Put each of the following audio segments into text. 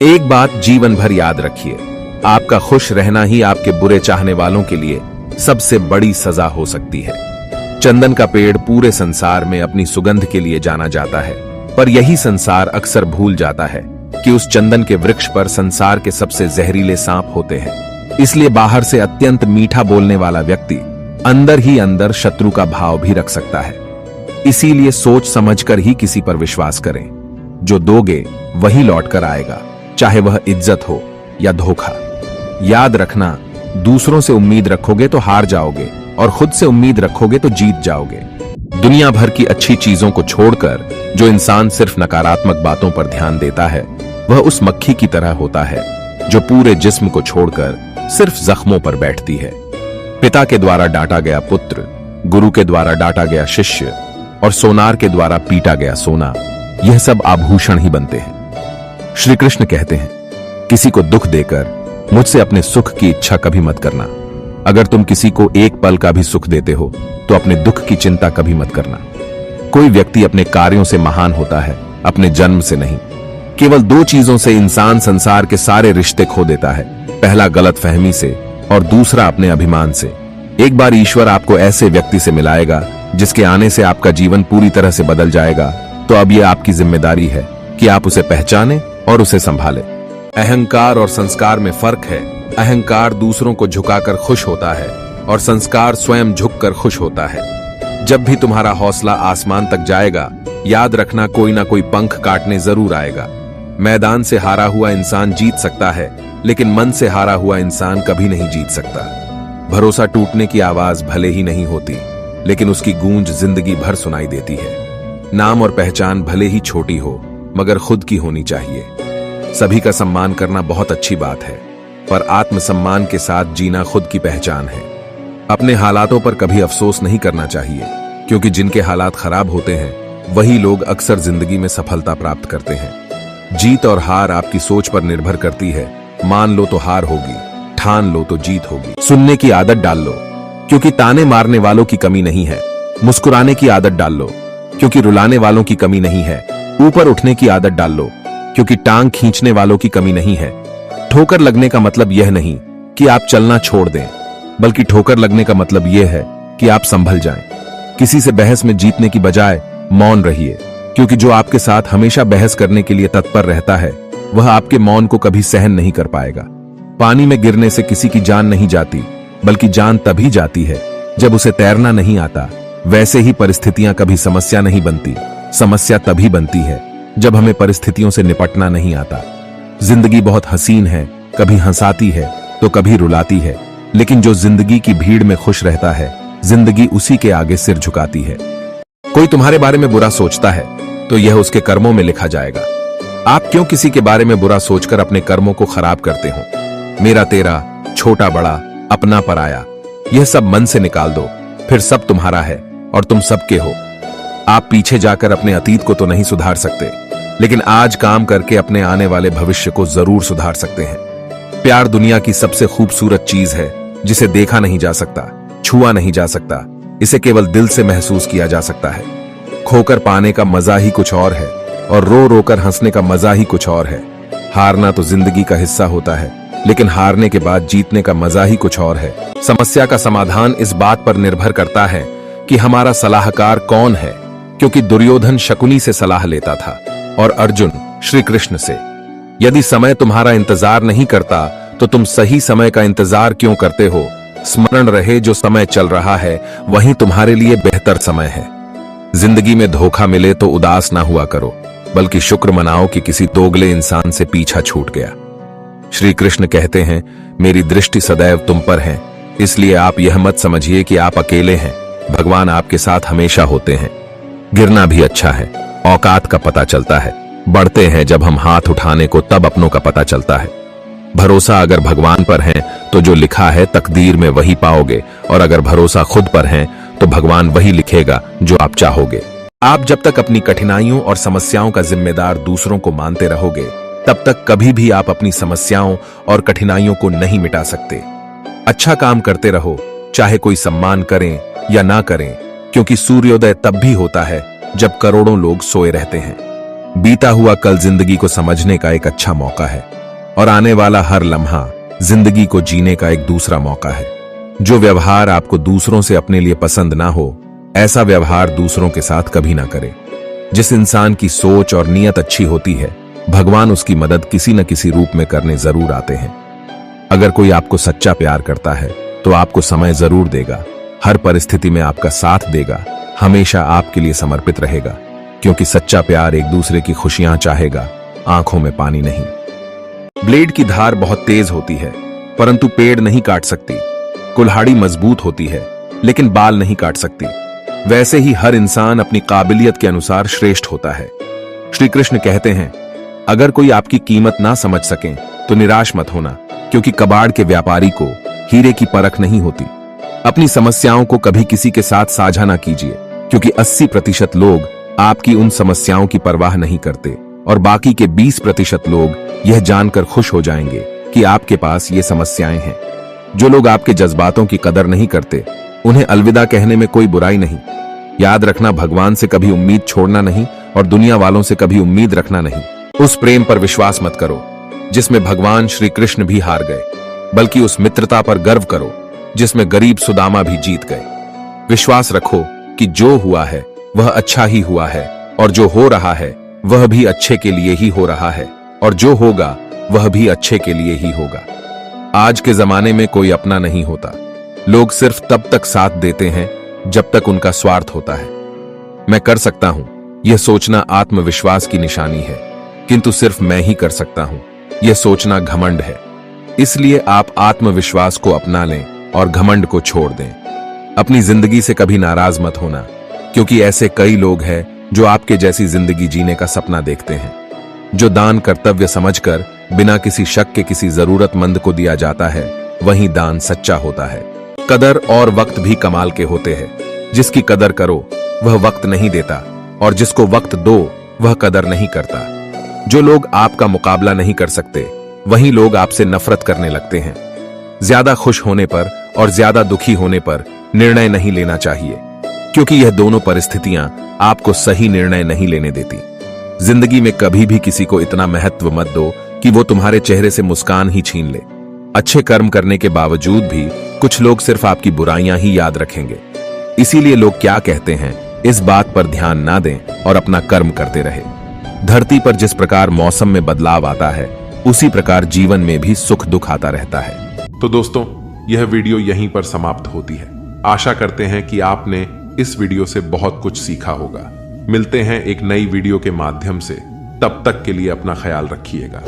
एक बात जीवन भर याद रखिए, आपका खुश रहना ही आपके बुरे चाहने वालों के लिए सबसे बड़ी सजा हो सकती है। चंदन का पेड़ पूरे संसार में अपनी सुगंध के लिए जाना जाता है, पर यही संसार अक्सर भूल जाता है कि उस चंदन के वृक्ष पर संसार के सबसे जहरीले सांप होते हैं। इसलिए बाहर से अत्यंत मीठा बोलने वाला व्यक्ति अंदर ही अंदर शत्रु का भाव भी रख सकता है। इसीलिए सोच समझकर ही किसी पर विश्वास करें। जो दोगे वही लौट कर आएगा, चाहे वह इज्जत हो या धोखा। याद रखना, दूसरों से उम्मीद रखोगे तो हार जाओगे और खुद से उम्मीद रखोगे तो जीत जाओगे। दुनिया भर की अच्छी चीजों को छोड़कर जो इंसान सिर्फ नकारात्मक बातों पर ध्यान देता है, वह उस मक्खी की तरह होता है जो पूरे जिस्म को छोड़कर सिर्फ जख्मों पर बैठती है। पिता के द्वारा डांटा गया पुत्र, गुरु के द्वारा डांटा गया शिष्य और सोनार के द्वारा पीटा गया सोना, यह सब आभूषण ही बनते हैं। श्री कृष्ण कहते हैं, किसी को दुख देकर मुझसे अपने सुख की इच्छा कभी मत करना। अगर तुम किसी को एक पल का भी सुख देते हो तो अपने दुख की चिंता कभी मत करना। कोई व्यक्ति अपने कार्यों से महान होता है, अपने जन्म से नहीं। केवल दो चीजों से इंसान संसार के सारे रिश्ते खो देता है, पहला गलतफहमी से और दूसरा अपने अभिमान से। एक बार ईश्वर आपको ऐसे व्यक्ति से मिलाएगा जिसके आने से आपका जीवन पूरी तरह से बदल जाएगा, तो अब यह आपकी जिम्मेदारी है कि आप उसे पहचाने और उसे संभालें। अहंकार और संस्कार में फर्क है। अहंकार दूसरों को झुकाकर खुश होता है और संस्कार स्वयं झुककर खुश होता है। जब भी तुम्हारा हौसला आसमान तक जाएगा, याद रखना कोई ना कोई पंख काटने जरूर आएगा। मैदान से हारा हुआ इंसान जीत सकता है, लेकिन मन से हारा हुआ इंसान कभी नहीं जीत सकता। भरोसा टूटने की आवाज भले ही नहीं होती, लेकिन उसकी गूंज जिंदगी भर सुनाई देती है। नाम और पहचान भले ही छोटी हो, मगर खुद की होनी चाहिए। सभी का सम्मान करना बहुत अच्छी बात है, पर आत्मसम्मान के साथ जीना खुद की पहचान है। अपने हालातों पर कभी अफसोस नहीं करना चाहिए, क्योंकि जिनके हालात खराब होते हैं वही लोग अक्सर जिंदगी में सफलता प्राप्त करते हैं। जीत और हार आपकी सोच पर निर्भर करती है। मान लो तो हार होगी, ठान लो तो जीत होगी। सुनने की आदत डाल लो, क्योंकि ताने मारने वालों की कमी नहीं है। मुस्कुराने की आदत डाल लो, क्योंकि रुलाने वालों की कमी नहीं है। ऊपर उठने की आदत डाल लो, क्योंकि टांग खींचने वालों की कमी नहीं है। ठोकर लगने का मतलब यह नहीं कि आप चलना छोड़ दें, बल्कि ठोकर लगने का मतलब यह है कि आप संभल जाएं। किसी से बहस में जीतने की बजाय मौन रहिए, क्योंकि जो आपके साथ हमेशा बहस करने के लिए तत्पर रहता है, वह आपके मौन को कभी सहन नहीं कर पाएगा। पानी में गिरने से किसी की जान नहीं जाती, बल्कि जान तभी जाती है जब उसे तैरना नहीं आता। वैसे ही परिस्थितियां कभी समस्या नहीं बनती, समस्या तभी बनती है जब हमें परिस्थितियों से निपटना नहीं आता। जिंदगी बहुत हसीन है, कभी हंसाती है तो कभी रुलाती है, लेकिन जो जिंदगी की भीड़ में खुश रहता है, जिंदगी उसी के आगे सिर झुकाती है। कोई तुम्हारे बारे में बुरा सोचता है तो यह उसके कर्मों में लिखा जाएगा। आप क्यों किसी के बारे में बुरा सोचकर अपने कर्मों को खराब करते हो? मेरा तेरा, छोटा बड़ा, अपना पराया, यह सब मन से निकाल दो, फिर सब तुम्हारा है और तुम सबके हो। आप पीछे जाकर अपने अतीत को तो नहीं सुधार सकते, लेकिन आज काम करके अपने आने वाले भविष्य को जरूर सुधार सकते हैं। प्यार दुनिया की सबसे खूबसूरत चीज है, जिसे देखा नहीं जा सकता, छुआ नहीं जा सकता, इसे केवल दिल से महसूस किया जा सकता है। खोकर पाने का मजा ही कुछ और है और रो रो कर हंसने का मजा ही कुछ और है। हारना तो जिंदगी का हिस्सा होता है, लेकिन हारने के बाद जीतने का मजा ही कुछ और है। समस्या का समाधान इस बात पर निर्भर करता है कि हमारा सलाहकार कौन है, क्योंकि दुर्योधन शकुनी से सलाह लेता था और अर्जुन श्री कृष्ण से। यदि समय तुम्हारा इंतजार नहीं करता तो तुम सही समय का इंतजार क्यों करते हो? स्मरण रहे, जो समय चल रहा है वही तुम्हारे लिए बेहतर समय है। जिंदगी में धोखा मिले तो उदास ना हुआ करो, बल्कि शुक्र मनाओ कि किसी दोगले इंसान से पीछा छूट गया। श्री कृष्ण कहते हैं, मेरी दृष्टि सदैव तुम पर है, इसलिए आप यह मत समझिए कि आप अकेले हैं। भगवान आपके साथ हमेशा होते हैं। गिरना भी अच्छा है, औकात का पता चलता है। बढ़ते हैं जब हम हाथ उठाने को, तब अपनों का पता चलता है। भरोसा अगर भगवान पर है तो जो लिखा है तकदीर में वही पाओगे, और अगर भरोसा खुद पर है तो भगवान वही लिखेगा जो आप चाहोगे। आप जब तक अपनी कठिनाइयों और समस्याओं का जिम्मेदार दूसरों को मानते रहोगे, तब तक कभी भी आप अपनी समस्याओं और कठिनाइयों को नहीं मिटा सकते। अच्छा काम करते रहो, चाहे कोई सम्मान करें या ना करें, क्योंकि सूर्योदय तब भी होता है जब करोड़ों लोग सोए रहते हैं। बीता हुआ कल जिंदगी को समझने का एक अच्छा मौका है और आने वाला हर लम्हा जिंदगी को जीने का एक दूसरा मौका है। जो व्यवहार आपको दूसरों से अपने लिए पसंद ना हो, ऐसा व्यवहार दूसरों के साथ कभी ना करें। जिस इंसान की सोच और नीयत अच्छी होती है, भगवान उसकी मदद किसी न किसी रूप में करने जरूर आते हैं। अगर कोई आपको सच्चा प्यार करता है तो आपको समय जरूर देगा, हर परिस्थिति में आपका साथ देगा, हमेशा आपके लिए समर्पित रहेगा, क्योंकि सच्चा प्यार एक दूसरे की खुशियां चाहेगा, आंखों में पानी नहीं। ब्लेड की धार बहुत तेज होती है, परंतु पेड़ नहीं काट सकती। कुल्हाड़ी मजबूत होती है, लेकिन बाल नहीं काट सकती। वैसे ही हर इंसान अपनी काबिलियत के अनुसार श्रेष्ठ होता है। श्री कृष्ण कहते हैं, अगर कोई आपकी कीमत ना समझ सके तो निराश मत होना, क्योंकि कबाड़ के व्यापारी को हीरे की परख नहीं होती। अपनी समस्याओं को कभी किसी के साथ साझा ना कीजिए, क्योंकि 80% लोग आपकी उन समस्याओं की परवाह नहीं करते और बाकी के 20% लोग यह जानकर खुश हो जाएंगे कि आपके पास ये समस्याएं हैं। जो लोग आपके जज्बातों की कदर नहीं करते, उन्हें अलविदा कहने में कोई बुराई नहीं। याद रखना, भगवान से कभी उम्मीद छोड़ना नहीं और दुनिया वालों से कभी उम्मीद रखना नहीं। उस प्रेम पर विश्वास मत करो जिसमें भगवान श्री कृष्ण भी हार गए, बल्कि उस मित्रता पर गर्व करो जिसमें गरीब सुदामा भी जीत गए। विश्वास रखो कि जो हुआ है वह अच्छा ही हुआ है, और जो हो रहा है वह भी अच्छे के लिए ही हो रहा है, और जो होगा वह भी अच्छे के लिए ही होगा। आज के जमाने में कोई अपना नहीं होता। लोग सिर्फ तब तक साथ देते हैं जब तक उनका स्वार्थ होता है। मैं कर सकता हूं, यह सोचना आत्मविश्वास की निशानी है, किंतु सिर्फ मैं ही कर सकता हूं, यह सोचना घमंड है। इसलिए आप आत्मविश्वास को अपना लें और घमंड को छोड़ दें। अपनी जिंदगी से कभी नाराज मत होना, क्योंकि ऐसे कई लोग हैं जो आपके जैसी जिंदगी जीने का सपना देखते हैं। जो दान कर्तव्य समझकर बिना किसी शक के किसी जरूरतमंद को दिया जाता है, वही दान सच्चा होता है। कदर और वक्त भी कमाल के होते हैं। जिसकी कदर करो वह वक्त नहीं देता, और जिसको वक्त दो वह कदर नहीं करता। जो लोग आपका मुकाबला नहीं कर सकते, वही लोग आपसे नफरत करने लगते हैं। ज्यादा खुश होने पर और ज्यादा दुखी होने पर निर्णय नहीं लेना चाहिए, क्योंकि यह दोनों परिस्थितियां आपको सही निर्णय नहीं लेने देती। जिंदगी में कभी भी किसी को इतना महत्व मत दो कि वो तुम्हारे चेहरे से मुस्कान ही छीन ले। अच्छे कर्म करने के बावजूद भी कुछ लोग सिर्फ आपकी बुराइयां ही याद रखेंगे। इसीलिए लोग क्या कहते हैं, इस बात पर ध्यान ना दें और अपना कर्म करते रहे। धरती पर जिस प्रकार मौसम में बदलाव आता है, उसी प्रकार जीवन में भी सुख दुख आता रहता है। तो दोस्तों, यह वीडियो यहीं पर समाप्त होती है। आशा करते हैं कि आपने इस वीडियो से बहुत कुछ सीखा होगा। मिलते हैं एक नई वीडियो के माध्यम से। तब तक के लिए अपना ख्याल रखिएगा।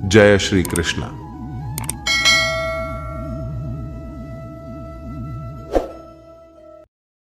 जय श्री कृष्ण।